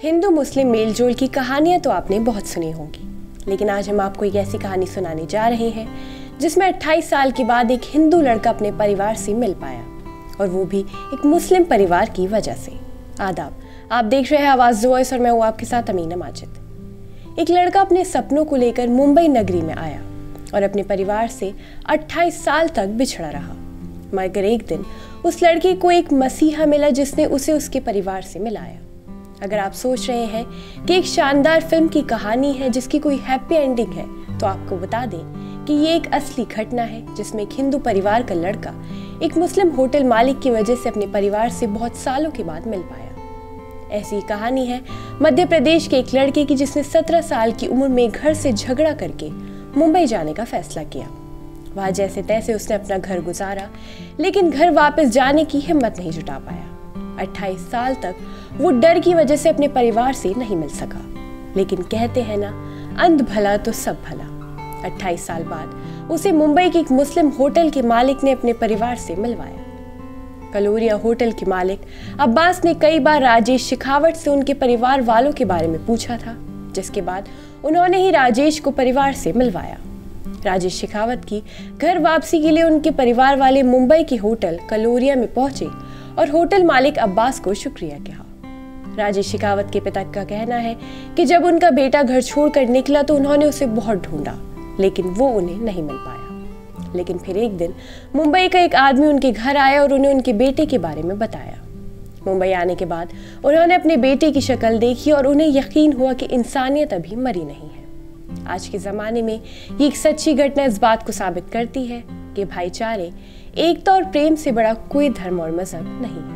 हिंदू मुस्लिम मेलजोल की कहानियां तो आपने बहुत सुनी होंगी, लेकिन आज हम आपको एक ऐसी कहानी सुनाने जा रहे हैं जिसमें 28 साल के बाद एक हिंदू लड़का अपने परिवार से मिल पाया, और वो भी एक मुस्लिम परिवार की वजह से। आदाब, आप देख रहे हैं आवाज़ वॉइस और मैं हूँ आपके साथ अमीना माजिद। एक लड़का अपने सपनों को लेकर मुंबई नगरी में आया और अपने परिवार से 28 साल तक बिछड़ा रहा, मगर एक दिन उस लड़के को एक मसीहा मिला जिसने उसे उसके परिवार से मिलाया। अगर आप सोच रहे हैं कि एक शानदार फिल्म की कहानी है जिसकी कोई हैप्पी एंडिंग है, तो आपको बता दें कि ये एक असली घटना है जिसमें एक हिंदू परिवार का लड़का एक मुस्लिम होटल मालिक की वजह से अपने परिवार से बहुत सालों के बाद मिल पाया। ऐसी कहानी है मध्य प्रदेश के एक लड़के की जिसने 17 साल की उम्र में घर से झगड़ा करके मुंबई जाने का फैसला किया। वहाँ जैसे तैसे उसने अपना घर गुजारा, लेकिन घर वापस जाने की हिम्मत नहीं जुटा पाया। 28 साल तक वो डर की वजह से अपने परिवार से नहीं मिल सका, लेकिन कहते हैं ना, अंत भला तो सब भला। 28 साल बाद उसे मुंबई के एक मुस्लिम होटल के मालिक ने अपने परिवार से मिलवाया। कलोरिया होटल के मालिक अब्बास ने कई बार राजेश शेखावत से उनके परिवार वालों के बारे में पूछा था, जिसके बाद उन्होंने ही राजेश को परिवार से मिलवाया। राजेश शेखावत की घर वापसी के लिए उनके परिवार वाले मुंबई के होटल कलोरिया में पहुंचे और होटल मालिक अब्बास को शुक्रिया कहा। राजेश शेखावत के पिता का कहना है कि जब उनका बेटा घर छोड़कर निकला तो उन्होंने उसे बहुत ढूंढा, लेकिन वो उन्हें नहीं मिल पाया। लेकिन फिर एक दिन मुंबई का एक आदमी उनके घर आया और उन्हें उनके बेटे के बारे में बताया। मुंबई आने के बाद उन्होंने अपने बेटे की शक्ल देखी और उन्हें यकीन हुआ कि इंसानियत अभी मरी नहीं है। आज के ज़माने में ये एक सच्ची घटना इस बात को साबित करती है कि भाईचारे, एकता और प्रेम से बड़ा कोई धर्म और मजहब नहीं है।